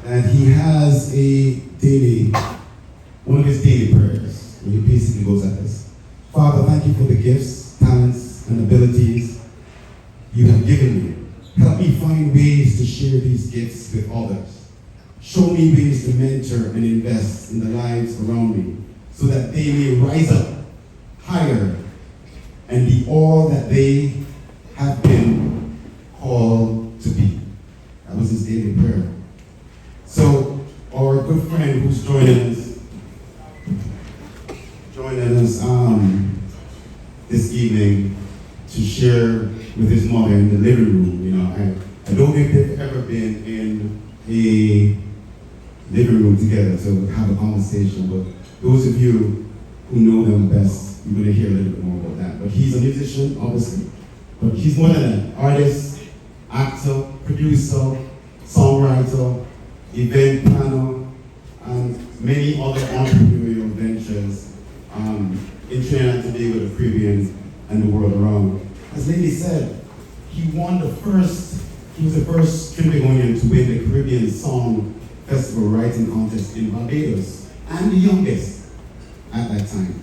that he has one of his daily prayers, and he basically goes like this. Father, thank you for the gifts, talents, and abilities you have given me. Help me find ways to share these gifts with others. Show me ways to mentor and invest in the lives around me so that they may rise up higher and be all that they have been called to be. That was his daily prayer. So our good friend who's joining us this evening to share with his mother in the living room. I don't know if they've ever been in a living room together to have a conversation, but those of you who know them best, you're going to hear a little bit more about that. But he's a musician, obviously, but he's more than that. Artist, actor, producer, songwriter, event planner, and many other entrepreneurial ventures in Trinidad and Tobago, the Caribbean, and the world around. As Lady said, he was the first Trinidadian to win the Caribbean Song Festival Writing Contest in Barbados, and the youngest at that time.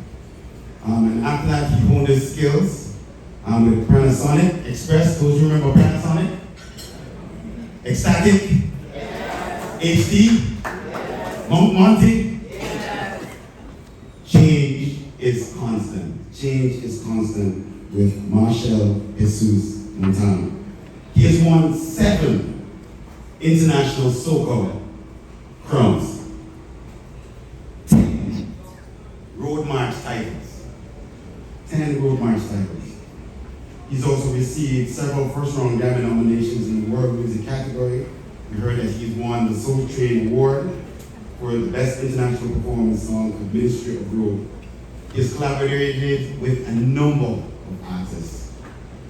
And after that, he honed his skills with Panasonic Express. Those who remember Panasonic? Ecstatic? Yes. HD? Yes. Mount Monty? Yes. Change is constant. Change is constant with Machel Jesus Montano. He has won 7 international soca crowns, 10 road march titles. 10 road march titles. He's also received several first-round Grammy nominations in the world music category. We heard that he's won the Soul Train Award for the Best International Performance Song of Ministry of Road. He has collaborated with a number of artists.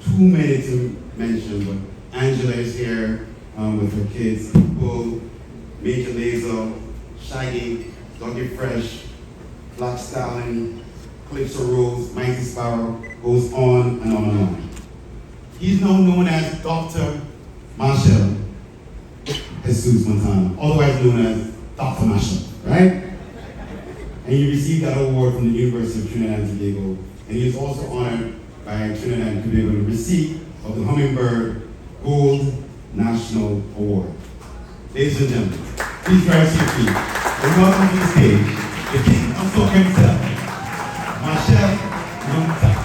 Too many to mention, but Angela is here with her kids, Bull, Major Lazer, Shaggy, Dougie Fresh, Black Stallion, Calypso Rose, Mighty Sparrow, goes on and on and on. He's now known as Dr. Machel Jesus Montano, otherwise known as Dr. Machel, right? And he received that award from the University of Trinidad and Tobago, and he is also honored by Trinidad and Tobago with the receipt of the Hummingbird Gold National Award. Ladies and gentlemen, please rise to your feet and welcome to the stage the king of soca himself, Machel Montano.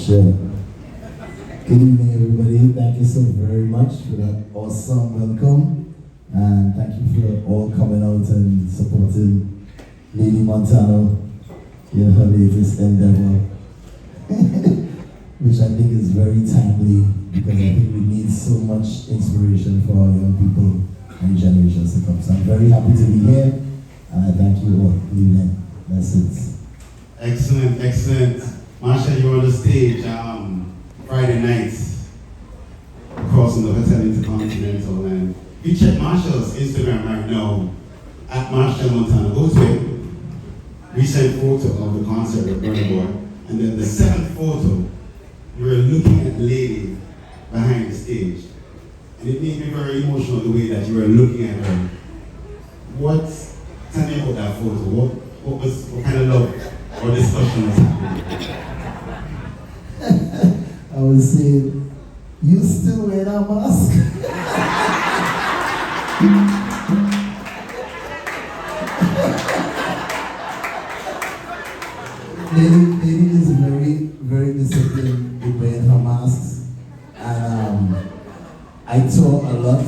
Sure. Good evening, everybody. Thank you so very much for that awesome welcome. And thank you for all coming out and supporting Lady Montano in her latest endeavor, which I think is very timely because I think we need so much inspiration for our young people and generations to come. So I'm very happy to be here, and I thank you all. Good evening. That's it. Excellent, excellent. Machel, you're on the stage Friday nights, crossing the Hotel Intercontinental, and you check Machel's Instagram right now, at Machel Montano. Go to it. Recent photo of the concert with Burna Boy, and then the 7th photo, you were looking at the lady behind the stage, and it made me very emotional the way that you were looking at her. Tell me about that photo. What kind of love or discussion was happening? I was saying, you still wear that mask? Lady is very, very disciplined with wearing her masks. And I tour a lot,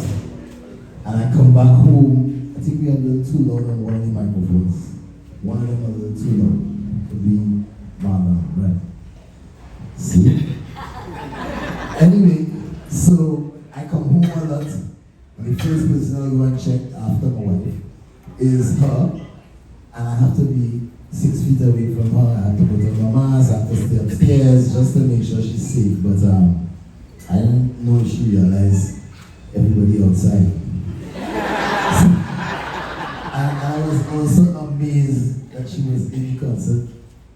and I come back home. I think we have a little too loud on one of the microphones. One of them a little too loud. Could be Marlon, right? See? Anyway, so I come home a lot. And the first person I go and check after my wife is her. And I have to be 6 feet away from her. I have to go to my mask, I have to stay upstairs just to make sure she's safe. But I didn't know she realized everybody outside. And I was also amazed that she was in the concert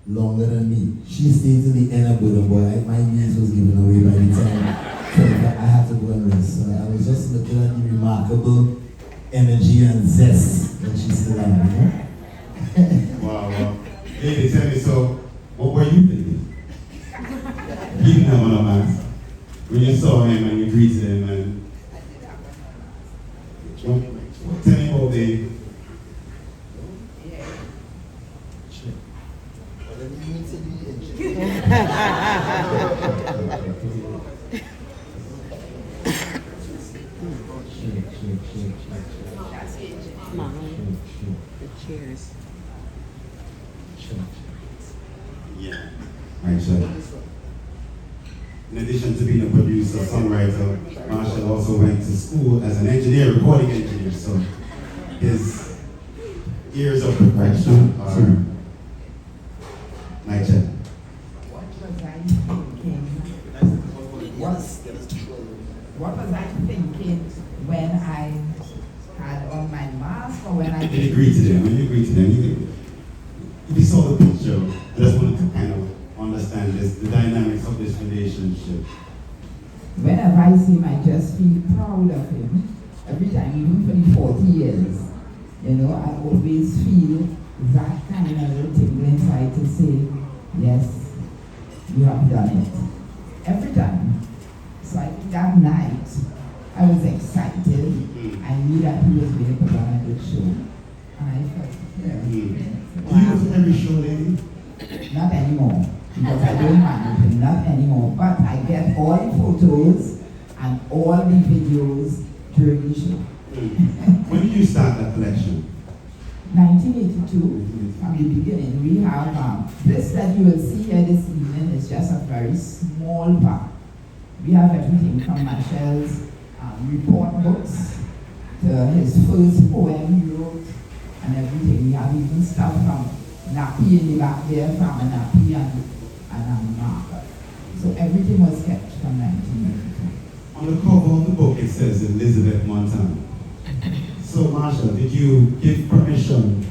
longer than me. She stayed to the end of the boy. My knees was given away by the time. So I had to go and rest. So I was just looking at the remarkable energy and zest that she still had, you know? Wow. Hey, tell me, so what were you thinking? He didn't have on a mask. When you saw him and you greeted him and tell me about the Cheers. yeah. Right, so in addition to being a producer, songwriter, Machel also went to school as an engineer, recording engineer. So his years of perfection are like that. What was I thinking? What was I thinking when I had on my mask or when I When you greeted him, if you saw the picture, I just wanted to kind of understand the dynamics of this relationship. Whenever I see him, I just feel proud of him. Every time, even for the 40 years, you know, I always feel that kind of little tingle inside to say, yes, you have done it. Every time. So I think that night, I was excited. I knew that he was going to put on a good show. And I felt, yeah. Do you go to every show, lady? Not anymore, because I don't manage him, not anymore. But I get all the photos and all the videos during the show. When did you start that collection? 1982, from the beginning, we have this that you will see here this evening is just a very small part. We have everything from Machel's report books to his first poem he wrote and everything. We have even stuff from Nappy in the back there, from a Nappy and Marker. So everything was kept from 1982. On the cover of the book, it says Elizabeth Montano. So, Machel, did you give permission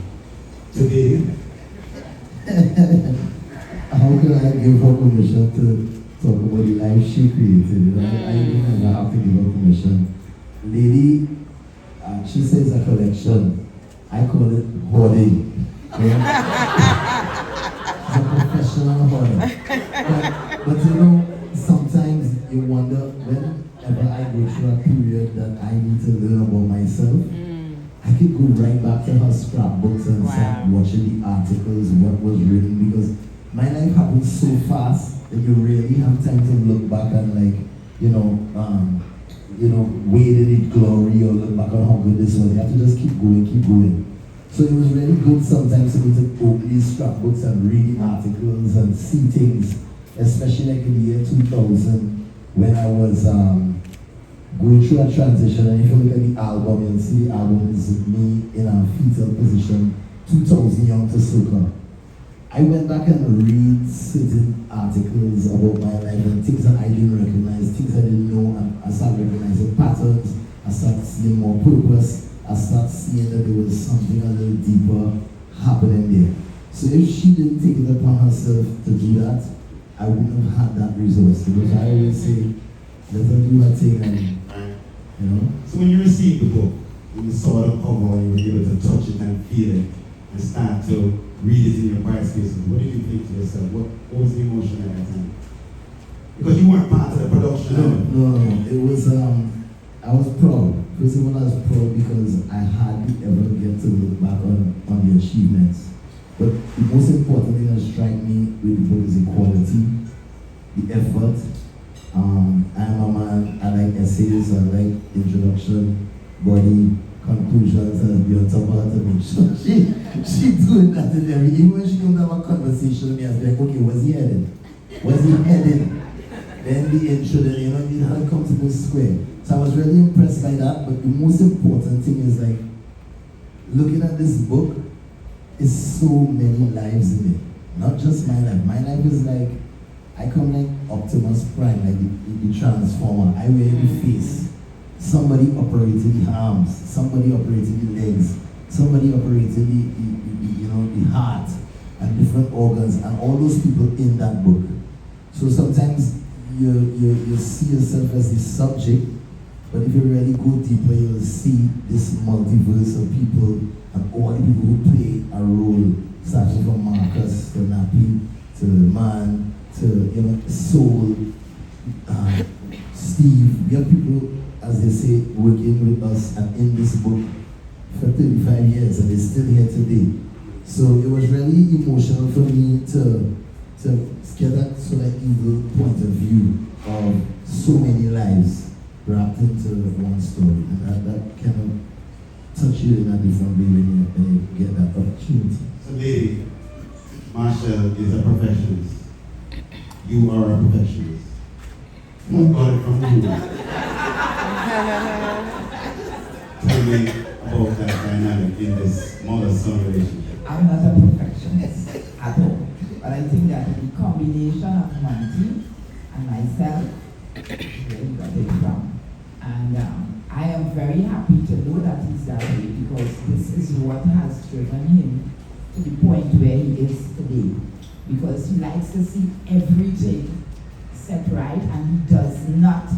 to date him? How can I give her permission to talk about the life she created? I didn't ever have to give her permission. Lady, she says a collection. I call it hoarding. Yeah? It's a professional hoarding. But you know, sometimes you wonder, whenever I go through a period that I need to learn about myself, I could go right back to her scrapbooks and start watching the articles, what was written, because my life happens so fast that you really have time to look back and wade in the glory or look back on how good this was. You have to just keep going. So it was really good sometimes for me to open these scrapbooks and read the articles and see things, especially like in the year 2000 when I was going through a transition. And if you look at the album, you'll see the album is me in a fetal position, 2000 young to soca. I went back and read certain articles about my life and things that I didn't recognize, things I didn't know, and I started recognizing patterns, I started seeing more purpose, I started seeing that there was something a little deeper happening there. So if she didn't take it upon herself to do that, I wouldn't have had that resource, because I always say, let her do her thing and, you know. So when you received the book, when you saw the cover and you were able to touch it and feel it and start to read it in your quiet spaces, what did you think to yourself? What was the emotion at that time? Because you weren't part of the production. No. It was, I was proud. First of all, I was proud because I hardly ever get to look back on the achievements. But the most important thing that struck me with the book is the quality, the effort. I'm a man, I like essays, I like introduction, body, conclusions, and be on top of her to make sure she doing that in every, even when she don't have a conversation with me, I was like, okay, where's he headed? Then the intro, then you had to come to this square. So I was really impressed by that, but the most important thing is like, looking at this book, is so many lives in it. Not just my life. My life is like, I come like Optimus Prime, like the Transformer. I wear the face. Somebody operating the arms, somebody operating the legs, somebody operating the heart and different organs, and all those people in that book. So sometimes you see yourself as the subject, but if you really go deeper, you'll see this multiverse of people and all the people who play a role, starting from Marcus to Nappy to Man to Soul, Steve. We have people, as they say, working with us and in this book for 35 years, and they're still here today. So it was really emotional for me to get that sort of evil point of view of so many lives wrapped into one story, and that kind of touch you in a different way when you get that opportunity. So, lady, Machel is a perfectionist. You are a perfectionist. Who got it from you? Tell me about that dynamic in this mother-son relationship. I'm not a perfectionist at all, but I think that the combination of Monty and myself really got it from. And I am very happy to know that he's that way, because this is what has driven him to the point where he is today. Because he likes to see everything set right, and he does not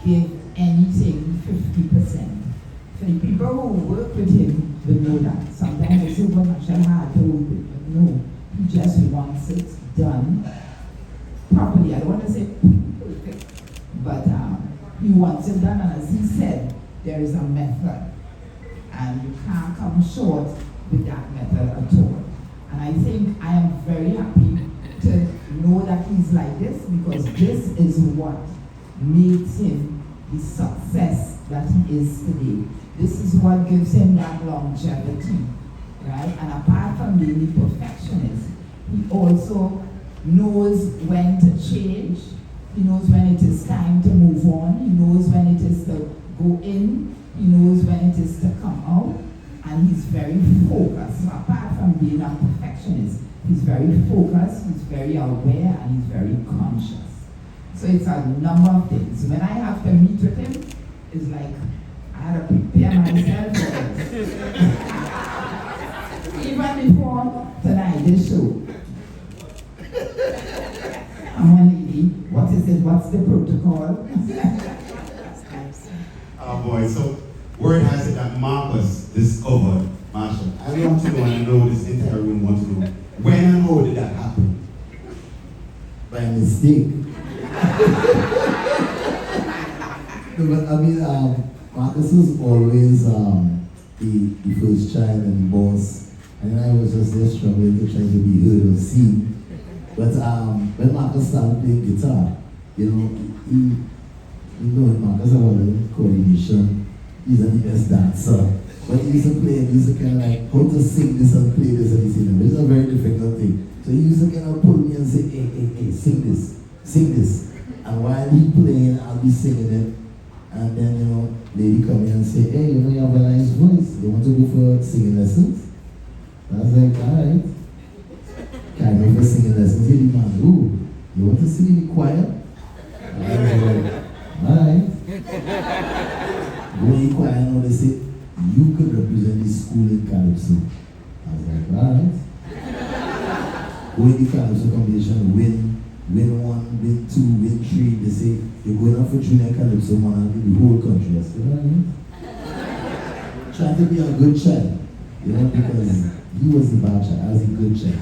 give anything 50%. For the people who work with him will know that. Sometimes I say, well, Machel hard to work with, but no, he just wants it done properly. I don't want to say perfect, but he wants it done, and as he said, there is a method, and you can't come short with that method at all. And I think I am very happy to know that he's like this, because this is what makes him the success that he is today. This is what gives him that longevity, right? And apart from being the perfectionist, he also knows when to change. He knows when it is time to move on. He knows when it is to go in. He knows when it is to come out. And he's very focused. So apart from being a perfectionist, he's very focused, he's very aware, and he's very conscious. So it's a number of things. When I have to meet with him, it's like I had to prepare myself for this. Even before tonight, this show. I'm a lady. What is it? What's the protocol? Oh boy, so word has it that Marcus discovered Machel. I want to know, and I know this entire room wants to know, when and how did that happen? By mistake. No, but I mean, Marcus was always the first child and the boss, and I was just there struggling to try to be heard or seen. But when Marcus started playing guitar, Marcus had a coordination. He's the best dancer. But he used to play, he used to kind of like, how to sing this and play this and he said, it's a very difficult thing. So he used to kind of pull me and say, hey, sing this. And while he playing, I'll be singing it. And then, lady come in and say, hey, you have a nice voice. You want to go for singing lessons? I was like, all right. Can I go for singing lessons? He man, ooh, you want to sing in the choir? I was like, all right. Go in the choir and they say, you could represent the school in Calypso. I was like, all right. Go in the Calypso competition, win 1, win 2, win 3. They say, you're going out for junior Calypso, man, in the whole country. I said, all right. Trying to be a good child, because he was the bad child, I was a good child.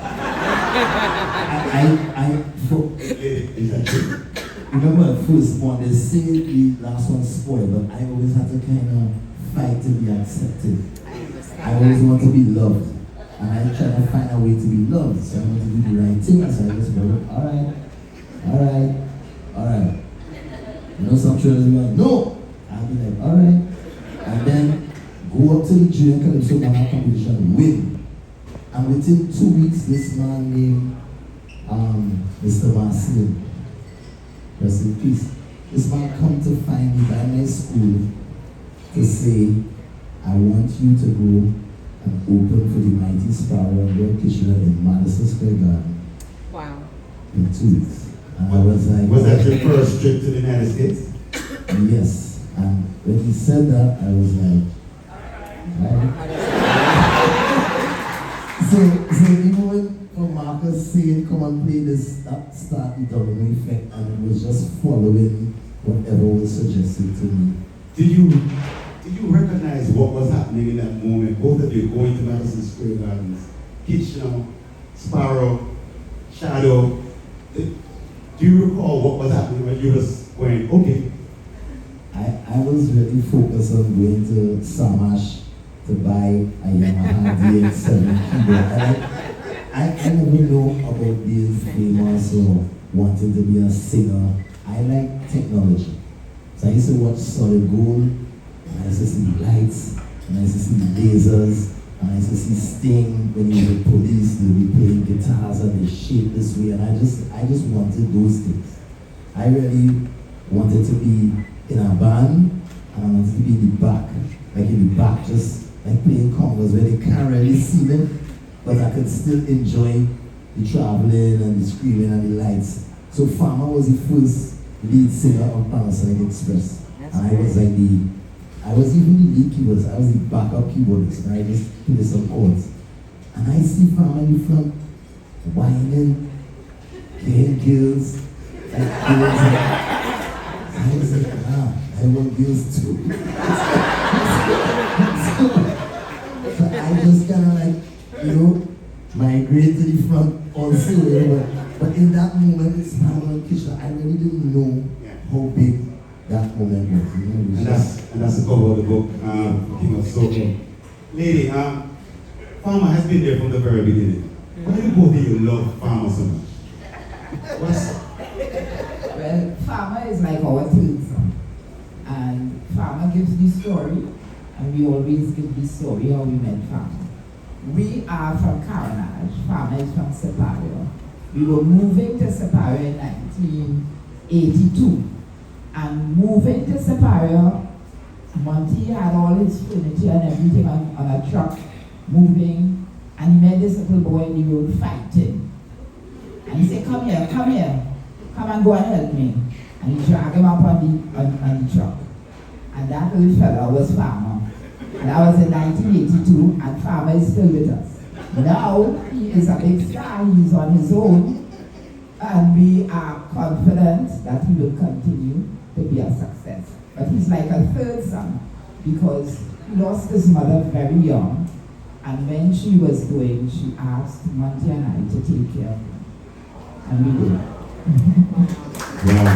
Remember the first one, they say the last one spoiled, but I always had to kind of fight to be accepted. I always want to be loved, and I try to find a way to be loved. So I want to do the right thing. So I just go, all right. Some children will be like, no. I'll be like, all right. And then go up to the junior Calypso Mama competition, win. And within 2 weeks, this man named Mr. Marcel, rest in peace. This man come to find me by my school to say, I want you to go and open for the Mighty Sparrow and Lord Kitchener in Madison Square Garden. Wow. In 2 weeks. And I was like, Was that your first trip to the United States? yes. And when he said that, I was like, so even when Marcus saying, come and play this, that start the domino effect, and it was just following whatever was suggested to me. Did you recognize what was happening in that moment? Both of you going to Madison Square Gardens, Kitchener, Sparrow, Shadow. Do you recall what was happening when you was going, okay? I was really focused on going to Samash to buy a Yamaha DX7 keyboard. I never know about being famous or wanting to be a singer. I like technology. So I used to watch Solid Gold, and I used to see the lights, and I used to see the lasers, and I used to see Sting when he was with Police. They would be playing guitars and they shape this way, and I just wanted those things. I really wanted to be in a band, and I wanted to be in the back, like in the back, just like playing congas where they can't really see them, but I could still enjoy the traveling and the screaming and the lights. So Farmer was the first lead singer of Panasonic Express. That's And I was even the lead keyboardist. I was the backup keyboardist, and I just played some chords. And I see Farmer in the front, whining, getting girls, like girls. And I was like, I want girls too. So I just kind of like, migrate to the front also, but in that moment, it's Marlon Hill. I really didn't know how big that moment was. And that's the cover of the book, King of Soul. Lady, Farmer has been there from the very beginning. Why do both of you love Farmer so much? Well, Farmer is like our third son. And Farmer gives the story, and we always give the story how we met Farmer. We are from Caranage. Farmer is from Superior. We were moving to Superior in 1982. And moving to Superior, Monty had all his furniture and everything on a truck, moving, and he met this little boy in the road fighting. And he said, come here, come and go and help me. And he dragged him up on the truck. And that little fella was Farmer. And that was in 1982, and Farmer is still with us. Now, he is a big star, he's on his own, and we are confident that he will continue to be a success. But he's like a third son, because he lost his mother very young, and when she was going, she asked Monty and I to take care of him. And we did. Wow.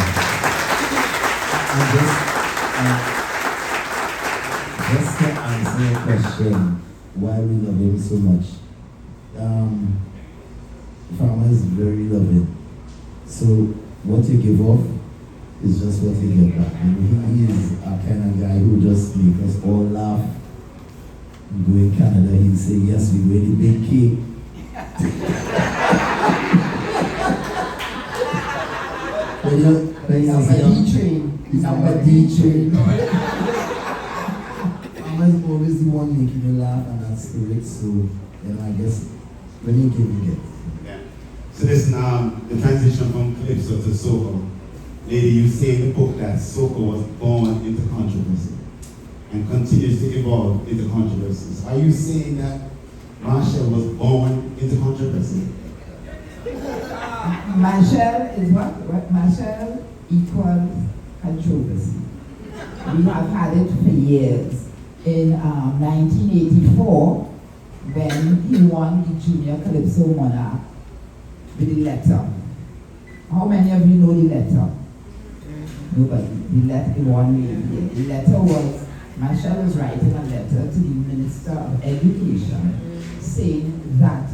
Just to answer your question, why we love him so much. Farmer is very loving. So what you give off is just what you get back. He is a kind of guy who just makes us all laugh. We go in Canada, he'll say, yes, we go in the big cake. When He's a D train. He's a D train. Farmer is always the one making you laugh, and that's the spirit. So, I guess when you give, you get. Yeah. So listen, the transition from Calypso to Soca. Lady, you say in the book that Soca was born into controversy and continues to evolve into controversies. Are you saying that Machel was born into controversy? Machel is what? Machel equals controversy. We have had it for years. In 1984, when he won the Junior Calypso Monarch with the letter. How many of you know the letter? Nobody. The letter, the one way. The letter was, Machel was writing a letter to the Minister of Education saying that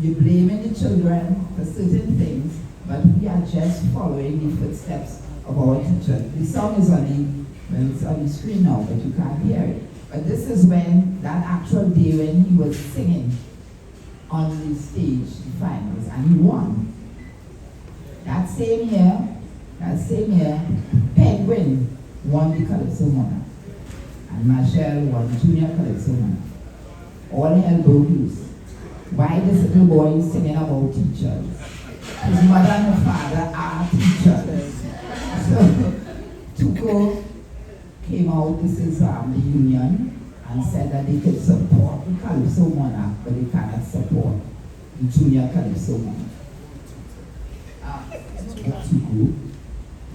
you're blaming the children for certain things, but we are just following the footsteps of our teacher. The song is it's on the screen now, but you can't hear it. But this is when, that actual day when he was singing on the stage, the finals, and he won. That same year, That same year, Penguin won the Calypso Monarch, and Machel won Junior Calypso Monarch. All hell broke loose. Why this little boy is singing about teachers? His mother and father are teachers. So, Tuco came out, this is the union, and said that they could support the Calypso Monarch, but they cannot support the Junior Calypso Monarch. Tuco,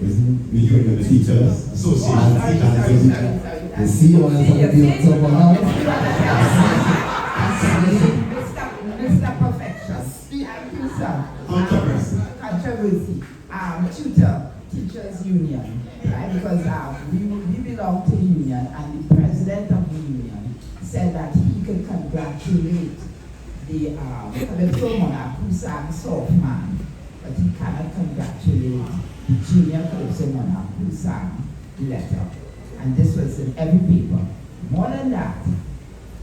isn't The Union of Teachers Association. the CEO is going to be on top of Mr. Perfection. Thank you, sir. Controversy. Controversy. Tutor, Teachers Union, right? Because we belong to the union, and the president of the union said that he could congratulate the Calypso Monarch who sang Soft Man, but he cannot congratulate the Junior Calypso Monarch who sang Letter. And this was in every paper. More than that,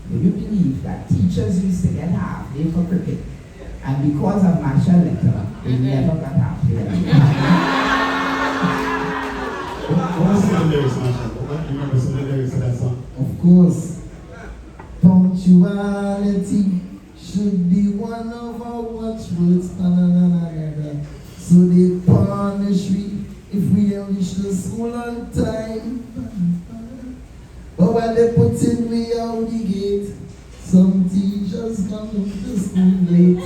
will you believe that teachers used to get half day for cricket? And because of Machel Letter, they never got half day. What was some of the lyrics, Machel? Do you remember some of the lyrics of that song? Of course, punctuality should be one of our watchwords. So they punish me if we don't reach the school on time. But when they put in me out the gate, some teachers come to school late.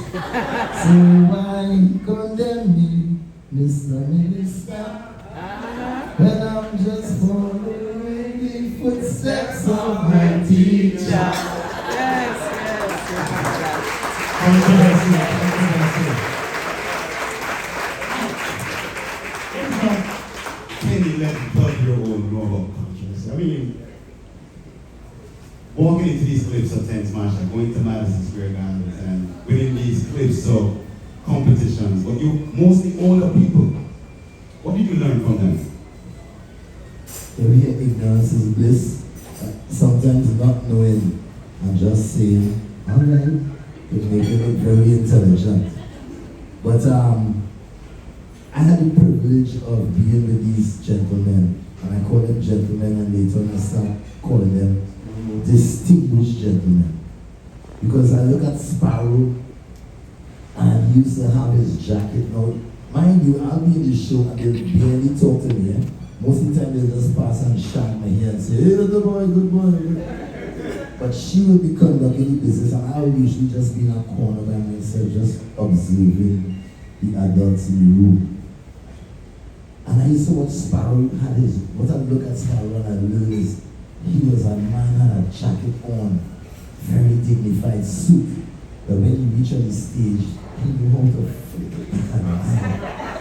So why condemn me, Mr. Minister, when I'm just following the footsteps of my teacher? Can you let the 12-year-old know about controversy? I mean, walking into these clips of tense Machel, going to Madison Square Gardens and winning these clips of competitions, but you mostly older people. What did you learn from them? We hear ignorance is bliss. Sometimes not knowing and just saying, all right, it make you look very intelligent. But I had the privilege of being with these gentlemen, and I call them gentlemen, and later on I start calling them distinguished gentlemen. Because I look at Sparrow, and he used to have his jacket. Now, mind you, I'll be in the show and they'll barely talk to me. Most of the time they'll just pass and shake my hair and say, hey, good boy. But she will be conducting the business, and I will usually just be in a corner by myself, just observing the adults in the room. And I used to watch Sparrow had his, what I look at Sparrow and I realized he was a man had a jacket on, very dignified suit. But when he reached on the stage, he knew how to flip it.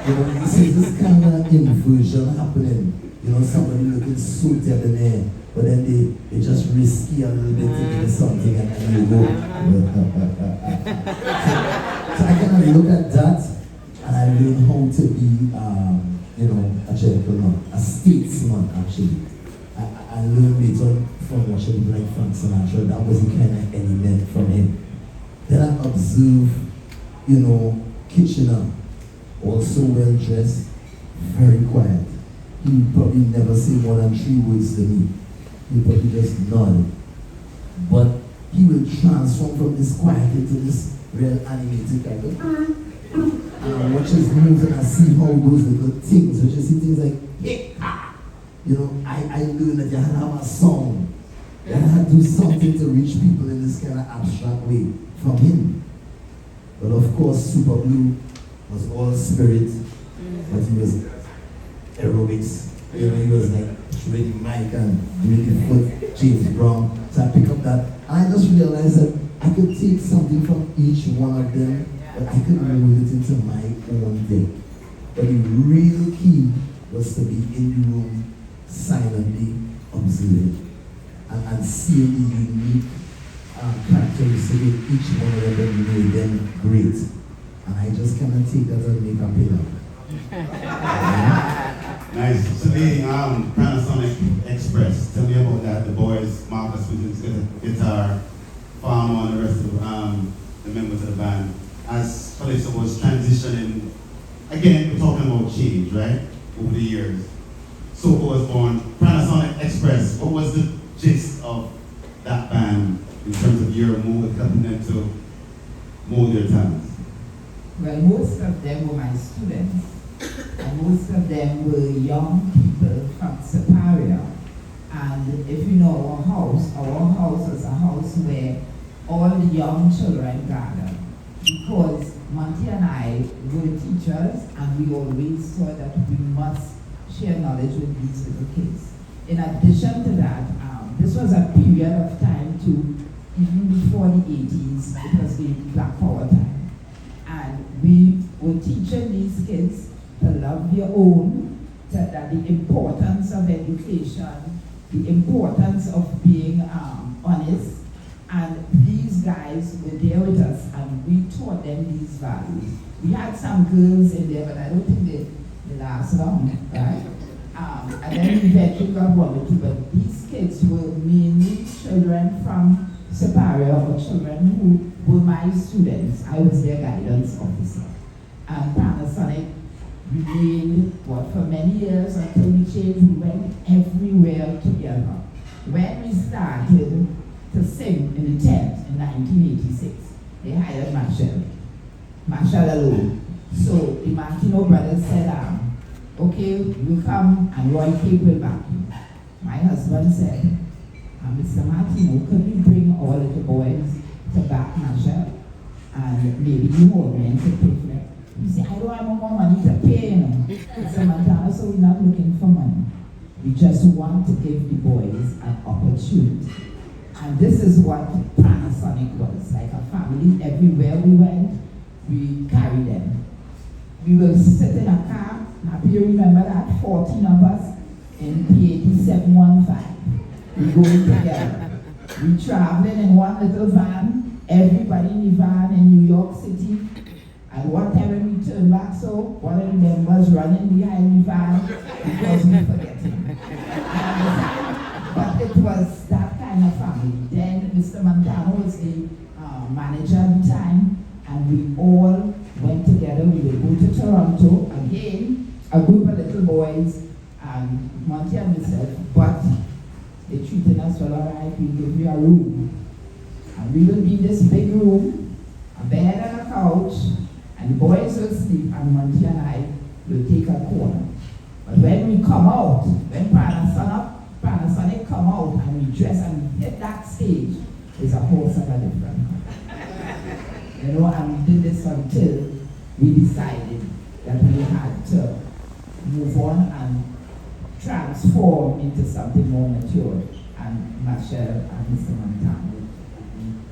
You know, this is this kind of inversion happening. You know, somebody looking so debonair, but then they just risky a little bit to do something and then you go. So I kind of look at that and I learn how to be, you know, a gentleman, a statesman actually. I learned later from watching people like Frank Sinatra, that was the kind of element from him. Then I observe, you know, Kitchener, also well dressed, very quiet. He would probably never say more than 3 words to me. He would probably just nod. But he will transform from this quiet into this real animated kind of. And I watch his moves and I see how those little things, which you see things like, hey, ah. You know, I learned that you had to have a song. You had to do something to reach people in this kind of abstract way from him. But of course, Super Blue was all spirit, but he was aerobics. You know, he was like shredding mic and doing the foot, James Brown. So I pick up that, and I just realized that I could take something from each one of them, but I could mold it into my own thing. But the real key was to be in the room, silently observing, and seeing the unique characteristics in each one of them that made them great. And I just cannot take that and make a pillar. Nice. So the Panasonic Express, tell me about that. The boys, Marcus with his guitar, Farmer and the rest of the members of the band. As Calypso was transitioning, again, we're talking about change, right? over the years. Soca was born. Panasonic Express, what was the gist of that band in terms of your mold, helping them to mold their talents? Well, most of them were my students, and most of them were young people from Superior. And if you know our house was a house where all the young children gathered. Because Monty and I were teachers, and we always saw that we must share knowledge with these little kids. In addition to that, this was a period of time too, even before the 80s, it was the Black Power time. And we were teaching these kids to love their own, that the importance of education, the importance of being honest, and these guys were there with us, and we taught them these values. We had some girls in there, but I don't think they last long, right? And then we eventually got one or two, but these kids were mainly children from Superior, or children who were my students. I was their guidance officer. And Panasonic remained, for many years until we changed. We went everywhere together. When we started to sing in the tent in 1986, they hired Machel alone. So the Montano brothers said, okay, you come and Roy K will back you. My husband said, Mr. Martino, could we bring all of the boys to back Machel? And maybe you more men to pay for it. He said, I don't have no more money to pay him. Mr. Montano, so we're not looking for money. We just want to give the boys an opportunity. And this is what Panasonic was, like a family. Everywhere we went, we carried them. We will sit in a car. Now, do you remember that? 14 of us in P-80 715. We going together. We traveling in one little van. Everybody in the van in New York City. And one time when we turned back, so one of the members running behind the van because we forget him. But it was that kind of family. Then Mr. Montano was the manager at the time, and we all went together. We would go to Toronto again, a group of little boys, and Monty and myself, but they treated us well, all right, we give you a room. And we will be in this big room, a bed and a couch, and the boys will sleep, and Monty and I will take a corner. But when we come out, when Panasonic come out and we dress and hit that stage, it's a whole set of different. And we did this until we decided that we had to move on and transform into something more mature. And Machel and Mr. Montano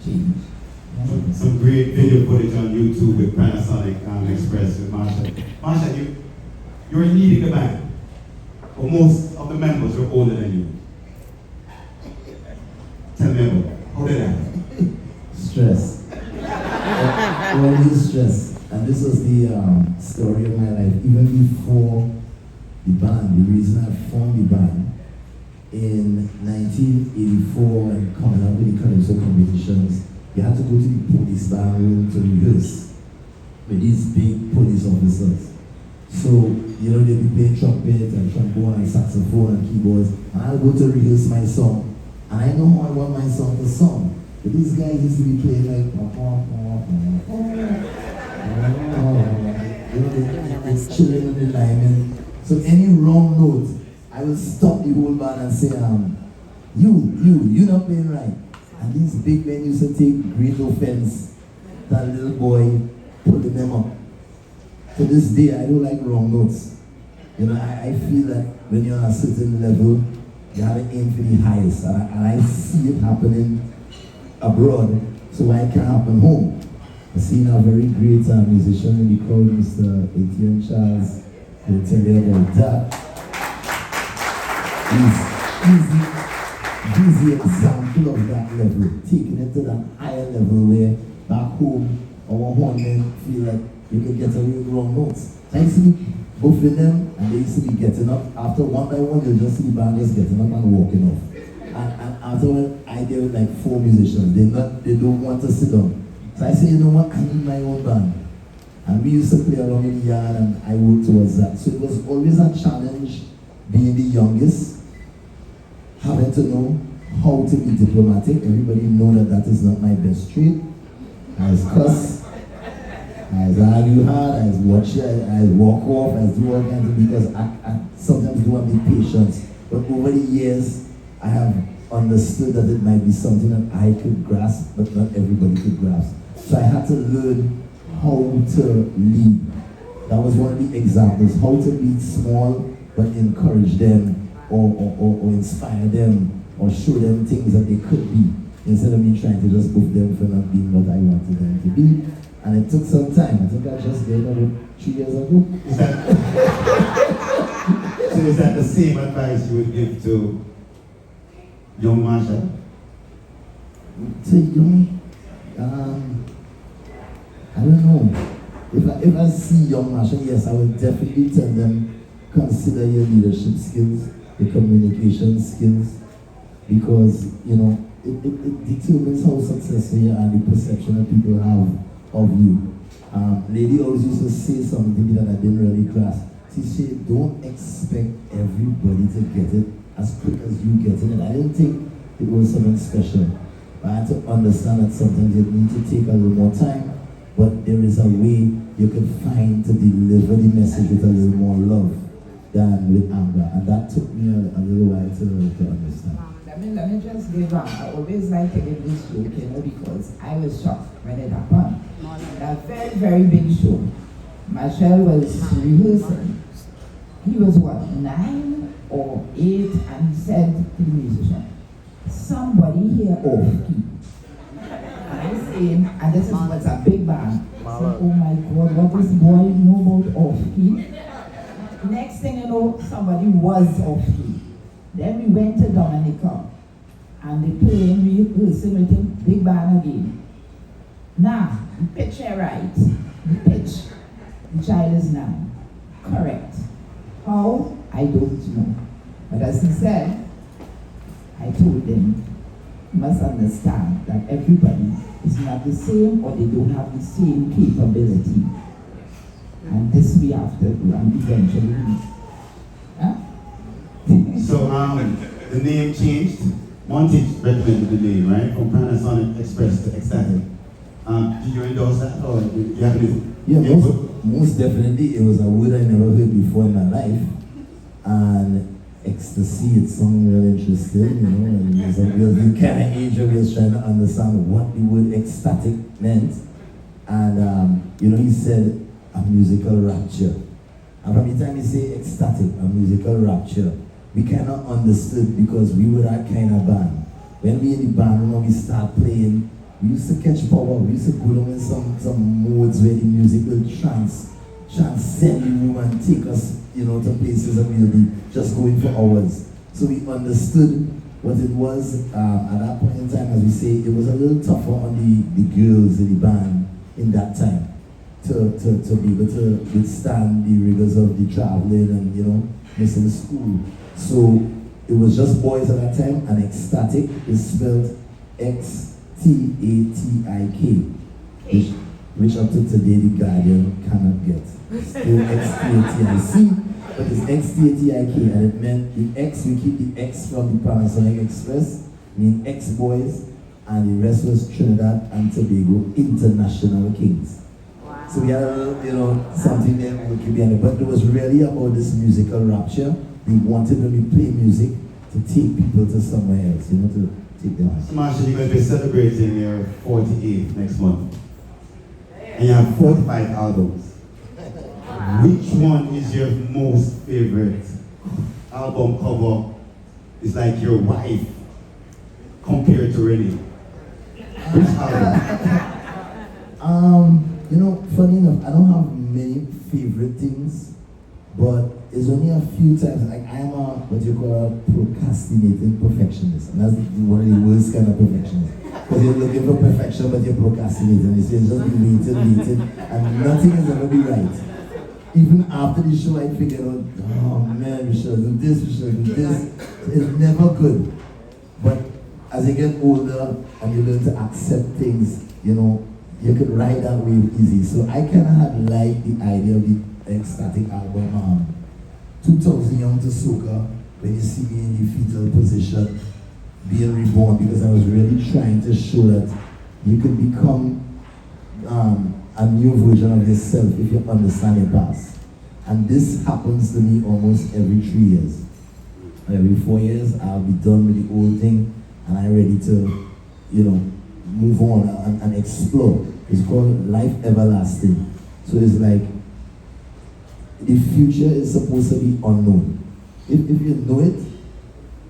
changed. Some great video footage on YouTube with Panasonic Express with Machel. Machel, you're leading the band, but most of the members are older than you. Tell me about how did that happen? Stress. Always stress. And this was the story of my life. Even before the band, the reason I formed the band in 1984 and coming up with the Calypso competitions, you had to go to the police band room to rehearse with these big police officers. So, they'd be playing trumpet and trombone and saxophone and keyboards, and I'll go to rehearse my song. And I know how I want my song to sound. But these guys used to be playing like, it's chilling on the line. And so any wrong note, I will stop the whole band and say, you not playing right. And these big men used to take great offense. That little boy pulling them up. To this day, I don't like wrong notes. I feel that when you're on a certain level, you have to aim for the highest. And I see it happening abroad, so why it can't happen home? I see now a very great musician in the crowd, Mr. Etienne Charles. He'll tell you about that. He's the example of that level, taking it to that higher level where back home, our hornmen feel like you can get away with wrong notes. I used to be buffing them, and they used to be getting up. After one by one, you'll just see the band just getting up and walking off. And after I did with like 4 musicians, they don't want to sit down. So I say, you know what, I need my own band. And we used to play along in the yard, and I worked towards that. So it was always a challenge being the youngest, having to know how to be diplomatic. Everybody know that that is not my best trait. I cuss, I argue hard, I watch, I walk off, I do all kinds of, because I sometimes do want to be patient. But over the years, I have understood that it might be something that I could grasp, but not everybody could grasp. So I had to learn how to lead. That was one of the examples, how to lead small, but encourage them, or inspire them, or show them things that they could be, instead of me trying to just boof them for not being what I wanted them to be. And it took some time. I think I just did about 3 years ago. So is that the same advice you would give to young Machel? To young, I don't know. If I see young Machel, yes, I would definitely tell them, consider your leadership skills, your communication skills, because, you know, it determines how successful you are and the perception that people have of you. Lady always used to say something to me that I didn't really grasp. She said, don't expect everybody to get it as quick as you get it. And I didn't think it was something special. But I had to understand that sometimes you need to take a little more time, but there is a way you can find to deliver the message with a little more love than with anger. And that took me a little while to understand. Let me just give I always like to give this joke, you know, because I was shocked when it happened. A very, very big show. Machel was rehearsing. He was what, 9 or 8, and he said to the musician, somebody here off key. And I saying, and this is what's a big band. I said, oh my God, what does boy know about off key? Next thing you know, somebody was off key. Then we went to Dominica, and they playing, rehearsing with him, big band again. Now, the pitch here right, the pitch. The child is 9. Correct. How? I don't know. But as he said, I told them, you must understand that everybody is not the same, or they don't have the same capability. And this we have to do, and eventually. Huh? So the name changed. Montage recommended the name, right? From Panasonic Express to Ecstatic. Did you endorse that, or do you have any? Yeah, most definitely. It was a word I never heard before in my life. And ecstasy, it sounded real interesting, you know. And it was a real kind of age where we was trying to understand what the word ecstatic meant. And, you know, he said a musical rapture. And from the time he said ecstatic, a musical rapture, we kind of understood, because we were that kind of band. When we in the band, when we start playing, we used to catch power. We used to go down in some modes where the music will transcend the room and take us, you know, to places that we'll be just going for hours. So we understood what it was. At that point in time, as we say, it was a little tougher on the girls in the band in that time to be able to withstand the rigors of the traveling and, you know, missing school. So it was just boys at that time, and ecstatic is spelled X-T-A-T-I-K, which up to today the Guardian cannot get. Still X-T-A-T-I-C, but it's X-T-A-T-I-K, and it meant the X, we keep the X from the Panasonic Express, mean X-Boys, and the rest was Trinidad and Tobago International Kings. Wow. So we had a little, you know, something there we could be on it, but it was really about this musical rapture. We wanted, when we play music, to take people to somewhere else, you know, to take them out. Machel, you're going to be celebrating your 48th next month. And you have 45 albums. Which one is your most favorite album cover? Is like your wife compared to Renee. Which album? You know, funny enough, I don't have many favorite things, but it's only a few times. Like, I am what you call a procrastinating perfectionist, and that's one of the worst kind of perfectionists. Because you're looking for perfection, but you're procrastinating. It's just be waiting, and nothing is ever be right. Even after the show, I figure out, oh man, we should do this, we should do this. It's never good. But as you get older and you learn to accept things, you know, you could ride that wave easy. So I kind of had liked the idea of the ecstatic album, 2000 Young to Soca, when you see me in the fetal position, being reborn, because I was really trying to show that you could become a new version of yourself if you understand your past. And this happens to me almost every 3 years. Every 4 years, I'll be done with the old thing, and I'm ready to, move on and explore. It's called life everlasting. So it's like, the future is supposed to be unknown. If you know it,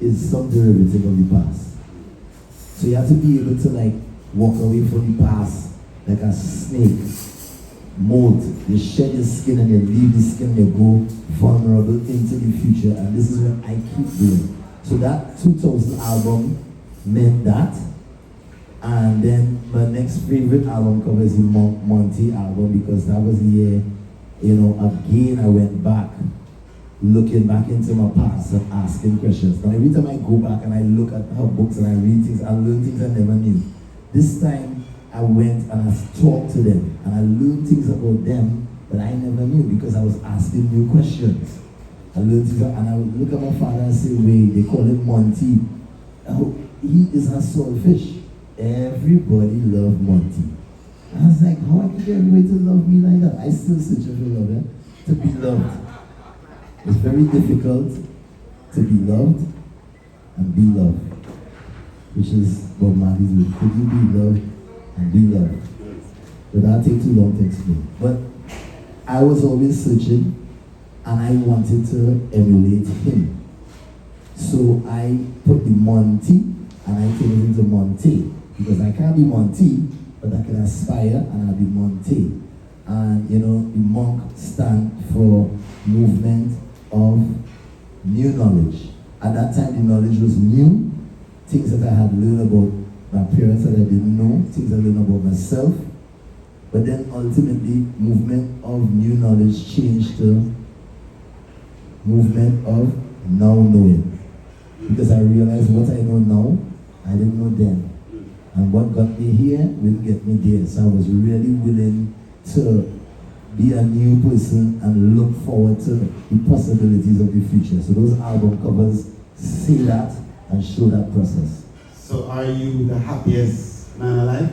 it's some derivative of the past. So you have to be able to walk away from the past like a snake. Molt. You shed your skin and you leave the skin and you go vulnerable into the future. And this is what I keep doing. So that 2000 album meant that. And then my next favorite album cover is the Monty album, because that was the year, again I went back, looking back into my past and asking questions. Now every time I go back and I look at her books and I read things, I learn things I never knew. This time I went and I talked to them and I learned things about them that I never knew because I was asking new questions. I learned things and I would look at my father and say, wait, they call him Monty. Oh, he is a swordfish. Everybody loved Monty. I was like, how I can get everybody to love me like that? I still search for love, to be loved. It's very difficult to be loved and be loved, which is Bob Marley's word. Could you be loved and be loved? But that'll take too long to explain. But I was always searching and I wanted to emulate him. So I put the Monty and I turned it into Monte. Because I can't be Monty, but I can aspire and I'll be Monte. And the monk stand for movement of new knowledge. At that time, the knowledge was new. Things that I had learned about my parents that I didn't know, things I learned about myself. But then ultimately, movement of new knowledge changed to movement of now knowing. Because I realized what I know now, I didn't know then. And what got me here will get me there. So I was really willing to be a new person and look forward to the possibilities of the future. So those album covers say that and show that process. So are you the happiest man alive?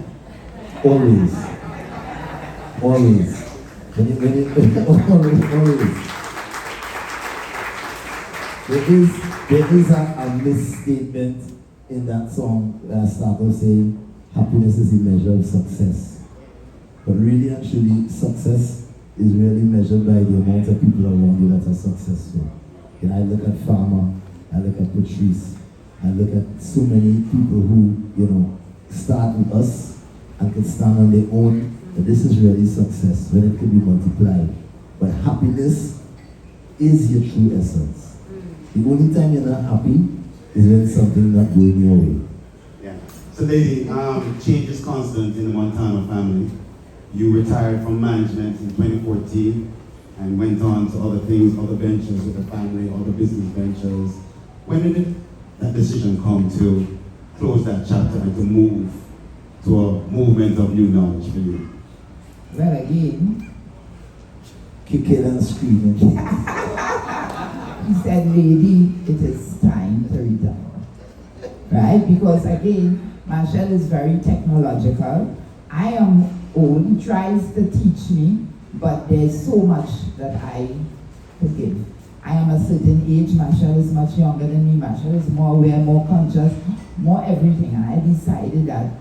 Always. Always. Always. There is a misstatement in that song where I start off saying happiness is the measure of success. But really and truly, success is really measured by the amount of people around you that are successful. I look at Farmer, I look at Patrice, I look at so many people who, start with us and can stand on their own. But this is really success when it can be multiplied. But happiness is your true essence. The only time you're not happy is when something not going your way. Yeah. So lady, change is constant in the Montano family. You retired from management in 2014 and went on to other things, other ventures with the family, other business ventures. When did that decision come to close that chapter and to move to a movement of new knowledge for you? Well, again, Kicking and screaming. he said, lady, it is time to retire. Right? Because again, Machel is very technological. I am old. He tries to teach me, but there's so much that I forgive. I am a certain age. Machel is much younger than me. Machel is more aware, more conscious, more everything. And I decided that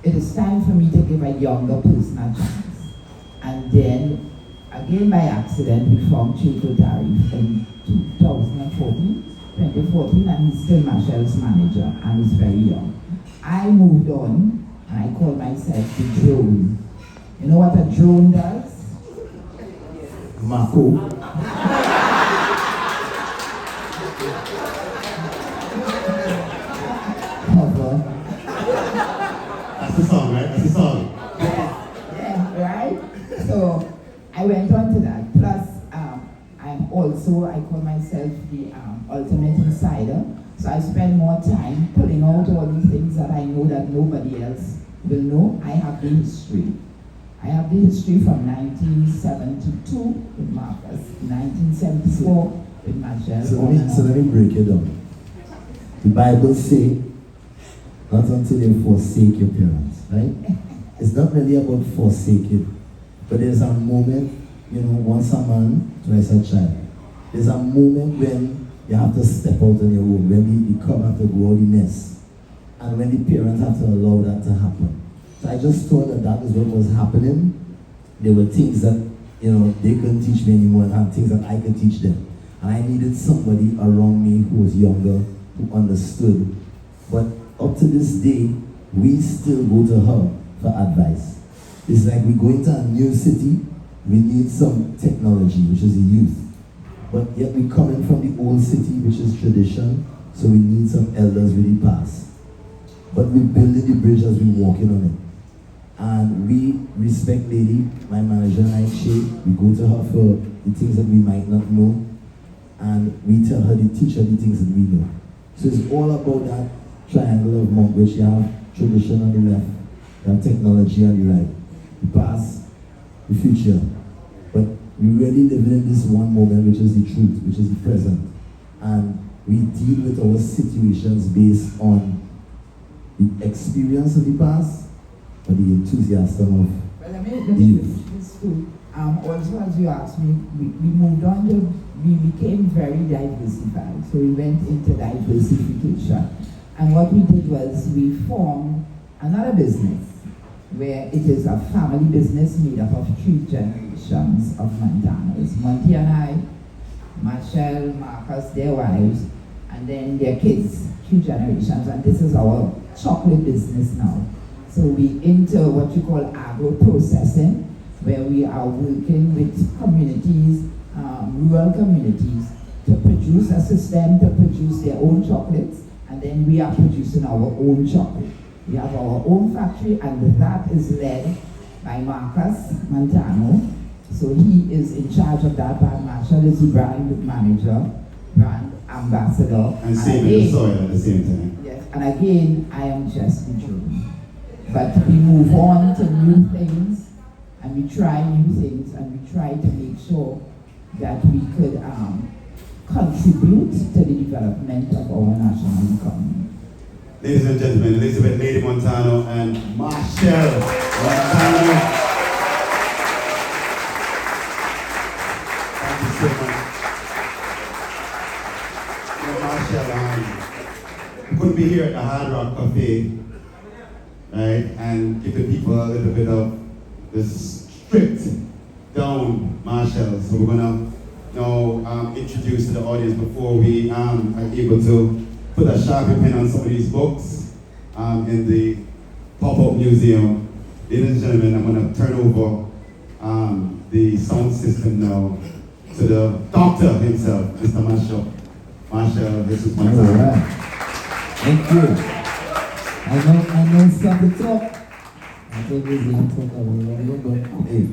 it is time for me to give a younger person a chance. And then, again by accident, we formed Chico Tariff in 2014, and he's still Machel's manager, and he's very young. I moved on, and I call myself the drone. You know what a drone does? Mako. Cover. That's the song, right? That's the song. Yeah, right? So I went on to that. Plus, I call myself the ultimate insider. So I spend more time pulling out all the things that I know that nobody else will know. I have the history. I have the history from 1972 with Marcus, 1974 with Machel. So let me break it down. The Bible says, not until you forsake your parents, right? It's not really about forsaking, but there's a moment, once a man, twice a child. There's a moment when you have to step out on your own, when the cub have to go out the nest, and when the parents have to allow that to happen. So I just thought that is what was happening. There were things that, they couldn't teach me anymore, and things that I could teach them. And I needed somebody around me who was younger, who understood. But up to this day, we still go to her for advice. It's like we go into a new city, we need some technology, which is the youth. But yet we coming from the old city, which is tradition, so we need some elders with the past. But we're building the bridge as we're walking on it. And we respect Lady, my manager and I, we go to her for the things that we might not know, and we tell her, teach her the things that we know. So it's all about that triangle of monk, which you have tradition on the left, you have technology on the right, the past, the future. But we really live in this one moment, which is the truth, which is the present. And we deal with our situations based on the experience of the past, but the enthusiasm of the youth. This too. Also, as you asked me, we moved on we became very diversified. So we went into diversification. And what we did was we formed another business where it is a family business made up of 3 generations of Montanos. Monty and I, Machel, Marcus, their wives, and then their kids, 3 generations. And this is our chocolate business now. So we into what you call agro-processing, where we are working with communities, rural communities, to produce a system to produce their own chocolates, and then we are producing our own chocolate. We have our own factory, and that is led by Marcus Montano. So he is in charge of that. But Machel is the brand manager, brand ambassador. And saving the soil at the same time. Yes, and again, I am just the drone. But we move on to new things, and we try new things, and we try to make sure that we could contribute to the development of our national economy. Ladies and gentlemen, Elizabeth Lady Montano and Machel Montano. Thank you so much. Machel, couldn't be here at the Hard Rock Cafe, right, and give the people a little bit of this stripped down Machel. So we're gonna now introduce to the audience before we are able to put a Sharpie pen on some of these books in the pop-up museum. Ladies and gentlemen, I'm gonna turn over the sound system now to the doctor himself, Mr. Machel. Machel, this is my time. All right. Thank you. I know some to talk. I thought we were going to talk about it, but hey.